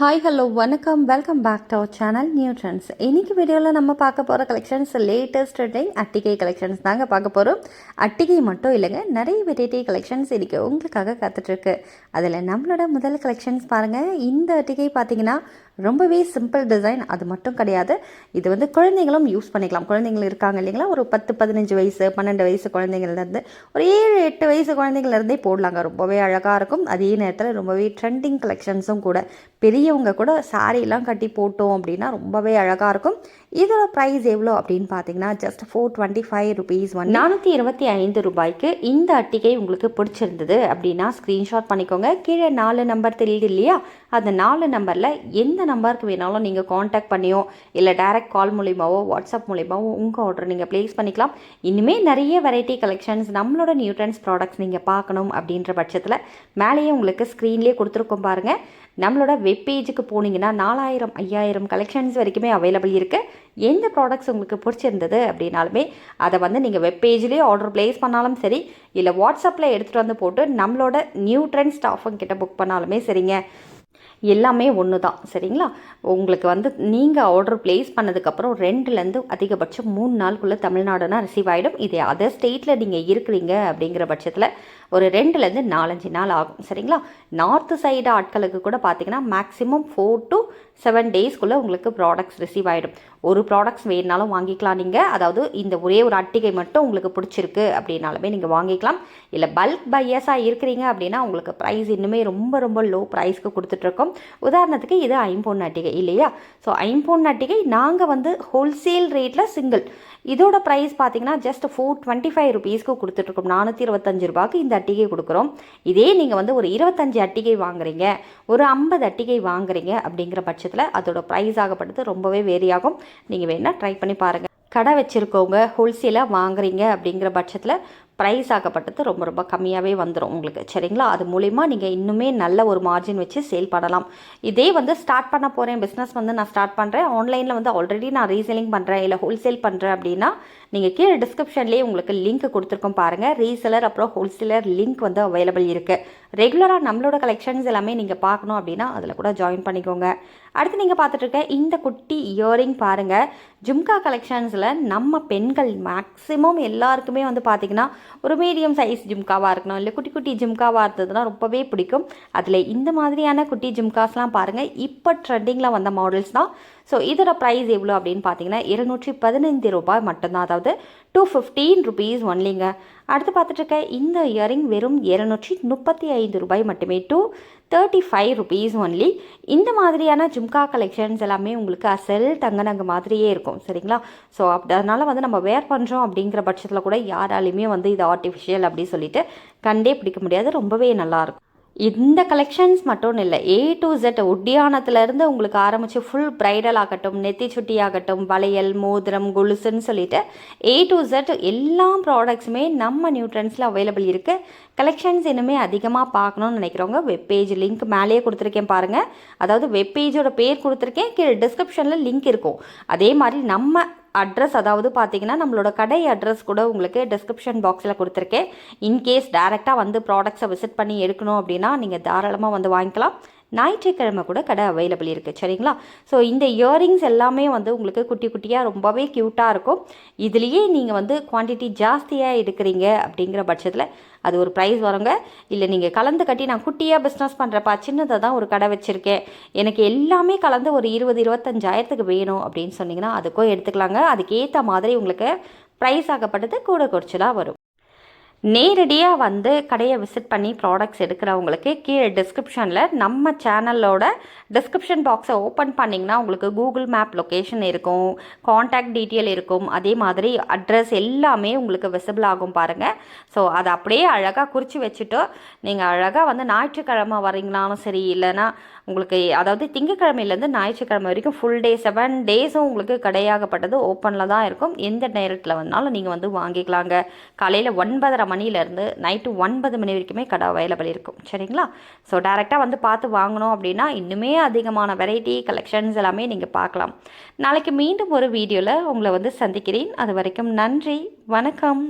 Hi hello வணக்கம் welcome back to our channel new trends. இன்றைக்கி வீடியோவில் நம்ம பார்க்க போகிற கலெக்ஷன்ஸ் லேட்டஸ்ட் ட்ரெண்டிங் அட்டிகை கலெக்ஷன்ஸ் தாங்க பார்க்க போகிறோம். அட்டிகை மட்டும் இல்லைங்க, நிறைய வெரைட்டி கலெக்ஷன்ஸ் இன்றைக்கி உங்களுக்காக காத்துட்ருக்கு. அதில் நம்மளோட முதல் கலெக்ஷன்ஸ் பாருங்கள். இந்த அட்டிகை பார்த்திங்கன்னா ரொம்பவே சிம்பிள் டிசைன். அது மட்டும் கிடையாது, இது வந்து குழந்தைங்களும் யூஸ் பண்ணிக்கலாம். குழந்தைங்கள் இருக்காங்க இல்லைங்களா, ஒரு 10-15 வயசு 12 வயசு குழந்தைங்கள்லேருந்து ஒரு 7-8 வயசு குழந்தைங்கள்லேருந்தே போடலாங்க. ரொம்பவே அழகாக இருக்கும். அதே நேரத்தில் ரொம்பவே ட்ரெண்டிங் கலெக்ஷன்ஸும் கூட. பெரியவங்க கூட சாரீலாம் கட்டி போட்டோம் அப்படின்னா ரொம்பவே அழகாக இருக்கும். இதோட ப்ரைஸ் எவ்வளோ அப்படின்னு பார்த்தீங்கன்னா ஜஸ்ட் 425 ருபீஸ். 425 ரூபாய்க்கு இந்த அட்டிகை உங்களுக்கு பிடிச்சிருந்தது அப்படின்னா ஸ்க்ரீன்ஷாட் பண்ணிக்கோங்க. கீழே 4 நம்பர் தெரியுது இல்லையா, அந்த 4 நம்பரில் எந்த நம்பருக்கு வேணாலும் நீங்கள் காண்டாக்ட் பண்ணியோ இல்லை டைரக்ட் கால் மூலிமாவோ வாட்ஸ்அப் மூலிமாவோ உங்கள் ஆர்டர் நீங்கள் ப்ளேஸ் பண்ணிக்கலாம். இனிமேல் நிறைய வெரைட்டி கலெக்ஷன்ஸ் நம்மளோட நியூ ட்ரெண்ட்ஸ் ப்ராடக்ட்ஸ் நீங்கள் பார்க்கணும் அப்படின்ற பட்சத்தில் மேலேயே உங்களுக்கு ஸ்க்ரீன்லேயே கொடுத்துருக்கோம் பாருங்கள். நம்மளோட வெப்பேஜுக்கு போனீங்கன்னா 4000-5000 கலெக்ஷன்ஸ் வரைக்குமே அவைலபிள் இருக்குது. எந்த ப்ராடக்ட்ஸ் உங்களுக்கு பிடிச்சிருந்தது அப்படின்னாலுமே அதை வந்து நீங்கள் வெப்பேஜ்லேயே ஆர்டர் ப்ளேஸ் பண்ணாலும் சரி, இல்லை வாட்ஸ்அப்பில் எடுத்துகிட்டு வந்து போட்டு நம்மளோட நியூ ட்ரெண்ட் ஸ்டாஃபுங்க கிட்ட புக் பண்ணாலுமே சரிங்க. எல்லாமே ஒன்று தான், சரிங்களா. உங்களுக்கு வந்து நீங்கள் ஆர்டர் ப்ளேஸ் பண்ணதுக்கப்புறம் 2லேருந்து அதிகபட்சம் 3 நாளுக்குள்ளே தமிழ்நாடுனா ரிசீவ் ஆகிடும். இதே அதர் ஸ்டேட்டில் நீங்கள் இருக்கிறீங்க அப்படிங்கிற பட்சத்தில் ஒரு 2லேருந்து 4-5 நாள் ஆகும், சரிங்களா. நார்த்து சைடு ஆட்களுக்கு கூட பார்த்திங்கன்னா மேக்ஸிமம் 4 to 7 டேஸ்க்குள்ளே உங்களுக்கு ப்ராடக்ட்ஸ் ரிசீவ் ஆகிடும். ஒரு ப்ராடக்ட்ஸ் வேணுனாலும் வாங்கிக்கலாம் நீங்கள். அதாவது இந்த ஒரே ஒரு அட்டிகை மட்டும் உங்களுக்கு பிடிச்சிருக்கு அப்படின்னாலுமே நீங்கள் வாங்கிக்கலாம். இல்லை பல்க் பையர்ஸாக இருக்கிறீங்க அப்படின்னா உங்களுக்கு ப்ரைஸ் இன்னுமே ரொம்ப ரொம்ப லோ ப்ரைஸ்க்கு கொடுத்துட்ருக்கோம். உதாரணத்துக்கு இது 5 பவுன் அட்டிகை இல்லையா. ஸோ 5 பவுன் அட்டிகை நாங்கள் வந்து ஹோல்சேல் ரேட்டில் சிங்கிள் இதோட ப்ரைஸ் பார்த்தீங்கன்னா ஜஸ்ட் 425 ருபீஸ்க்கு கொடுத்துட்ருக்கோம். 425 ரூபாய்க்கு இந்த அட்டிகை கொடுக்குறோம். இதே நீங்கள் வந்து ஒரு 25 அட்டிகை வாங்குறீங்க, ஒரு 50 அட்டிகை வாங்குறீங்க அப்படிங்கிற பட்சத்தில் அதோட ப்ரைஸ் ஆகப்பட்டது ரொம்பவே வேரி ஆகும். நீங்கள் வேணால் ட்ரை பண்ணி பாருங்கள். கடை வச்சுருக்கவங்க ஹோல்சேலாக வாங்குறீங்க அப்படிங்கிற பட்சத்தில் ப்ரைஸ் ஆகப்பட்டது ரொம்ப ரொம்ப கம்மியாகவே வந்துடும் உங்களுக்கு, சரிங்களா. அது மூலிமா நீங்கள் இன்னுமே நல்ல ஒரு மார்ஜின் வச்சு சேல் பண்ணலாம். இதே வந்து ஸ்டார்ட் பண்ண போகிறேன், பிஸ்னஸ் வந்து நான் ஸ்டார்ட் பண்ணுறேன், ஆன்லைனில் வந்து ஆல்ரெடி நான் ரீசேலிங் பண்ணுறேன் இல்லை ஹோல்சேல் பண்ணுறேன் அப்படின்னா நீங்கள் கீழே டிஸ்கிரிப்ஷன்லேயே உங்களுக்கு லிங்க் கொடுத்துருக்கோம் பாருங்கள். ரீசேலர் அப்புறம் ஹோல்சேலர் லிங்க் வந்து அவைலபிள் இருக்குது. ரெகுலராக நம்மளோட கலெக்ஷன்ஸ் எல்லாமே நீங்கள் பார்க்கணும் அப்படின்னா அதில் கூட ஜாயின் பண்ணிக்கோங்க. அடுத்து நீங்கள் பார்த்துட்ருக்க இந்த குட்டி இயரிங் பாருங்கள். ஜும்கா கலெக்ஷன்ஸில் நம்ம பெண்கள் மேக்ஸிமம் எல்லாருக்குமே வந்து பார்த்திங்கன்னா ஒரு மீடியம் சைஸ் ஜிம்காவாக இருக்கணும், இல்லை குட்டி குட்டி ஜிம்காவாக இருந்ததுன்னா ரொம்பவே பிடிக்கும். அதில் இந்த மாதிரியான குட்டி ஜிம்காஸ்லாம் பாருங்கள், இப்போ ட்ரெண்டிங்கில் வந்த மாடல்ஸ் தான். ஸோ இதோட ப்ரைஸ் எவ்வளோ அப்படின்னு பார்த்தீங்கன்னா 215 ரூபாய் மட்டும்தான். அதாவது 215 ருபீஸ் ஒன்லிங்க. அடுத்து பார்த்துட்ருக்க இந்த இயரிங் வெறும் 235 ரூபாய் மட்டுமே, 235 ருபீஸ் ஒன்லி. இந்த மாதிரியான ஜும்கா கலெக்ஷன்ஸ் எல்லாமே உங்களுக்கு அசல் தங்கநங்க மாதிரியே இருக்கும், சரிங்களா. ஸோ அதனால் வந்து நம்ம வேர் பண்ணுறோம் அப்படிங்கிற பட்சத்தில் கூட யாராலையுமே வந்து இது ஆர்டிஃபிஷியல் அப்படின்னு சொல்லிட்டு கண்டே பிடிக்க முடியாது. ரொம்பவே நல்லாயிருக்கும். இந்த கலெக்ஷன்ஸ் மட்டும் இல்லை, A to Z ஒட்டியானத்துலேருந்து உங்களுக்கு ஆரம்பித்து ஃபுல் ப்ரைடல் ஆகட்டும், நெத்தி சுட்டி ஆகட்டும், வளையல், மோதிரம், கொலுசுன்னு சொல்லிட்டு A to Z எல்லா ப்ராடக்ட்ஸுமே நம்ம நியூ ட்ரெண்ட்ஸில் அவைலபிள் இருக்குது. கலெக்ஷன்ஸ் இன்னுமே அதிகமாக பார்க்கணுன்னு நினைக்கிறவங்க வெப்பேஜ் லிங்க் மேலேயே கொடுத்துருக்கேன் பாருங்கள். அதாவது வெப்பேஜோட பேர் கொடுத்துருக்கேன், கீழே டிஸ்கிரிப்ஷனில் லிங்க் இருக்கும். அதே மாதிரி நம்ம அட்ரஸ், அதாவது பார்த்தீங்கன்னா நம்மளோட கடை அட்ரஸ் கூட உங்களுக்கு டிஸ்கிரிப்ஷன் பாக்ஸில் கொடுத்துருக்கேன். இன்கேஸ் டேரெக்டாக வந்து ப்ராடக்ட்ஸை விசிட் பண்ணி எடுக்கணும் அப்படின்னா நீங்கள் தாராளமாக வந்து வாங்கிக்கலாம். ஞாயிற்றுக்கிழமை கூட கடை அவைலபிள் இருக்குது, சரிங்களா. ஸோ இந்த இயரிங்ஸ் எல்லாமே வந்து உங்களுக்கு குட்டி குட்டியாக ரொம்பவே க்யூட்டாக இருக்கும். இதுலேயே நீங்கள் வந்து குவான்டிட்டி ஜாஸ்தியாக எடுக்கிறீங்க அப்படிங்கிற பட்சத்தில் அது ஒரு ப்ரைஸ் வருங்க. இல்லை நீங்கள் கலந்து கட்டி நான் குட்டியாக பிஸ்னஸ் பண்ணுறப்பா, சின்னதாக தான் ஒரு கடை வச்சுருக்கேன், எனக்கு எல்லாமே கலந்து ஒரு 20-25 வேணும் அப்படின்னு சொன்னிங்கன்னா அதுக்கும் எடுத்துக்கலாங்க. அதுக்கேற்ற மாதிரி உங்களுக்கு ப்ரைஸ் ஆகப்பட்டது கூட குறைச்சலாக வரும். நேரடியாக வந்து கடையை விசிட் பண்ணி ப்ராடக்ட்ஸ் எடுக்கிறவங்களுக்கு கீழே டிஸ்கிரிப்ஷனில் நம்ம சேனலோட டிஸ்கிரிப்ஷன் பாக்ஸை ஓப்பன் பண்ணிங்கன்னா உங்களுக்கு கூகுள் மேப் லொக்கேஷன் இருக்கும், காண்டாக்ட் டீட்டெயில் இருக்கும், அதே மாதிரி அட்ரஸ் எல்லாமே உங்களுக்கு விசிபிள் ஆகும் பாருங்கள். ஸோ அதை அப்படியே அழகாக குறித்து வச்சுட்டு நீங்கள் அழகாக வந்து ஞாயிற்றுக்கிழமை வரீங்களாலும் சரி, இல்லைனா உங்களுக்கு அதாவது திங்கக்கிழமையிலேருந்து ஞாயிற்றுக்கிழமை வரைக்கும் ஃபுல் டே 7 டேஸும் உங்களுக்கு கடையாகப்பட்டது ஓப்பனில் தான் இருக்கும். எந்த நேரத்தில் வந்தாலும் நீங்கள் வந்து வாங்கிக்கலாங்க. காலையில் 9:30 மணிலேருந்து நைட்டு 9 மணி வரைக்குமே கடை அவைலபிள் இருக்கும், சரிங்களா. ஸோ டேரெக்டாக வந்து பார்த்து வாங்கணும் அப்படின்னா இன்னுமே அதிகமான வெரைட்டி கலெக்ஷன்ஸ் எல்லாமே நீங்கள் பார்க்கலாம். நாளைக்கு மீண்டும் ஒரு வீடியோவில் உங்களை வந்து சந்திக்கிறேன். அது வரைக்கும் நன்றி, வணக்கம்.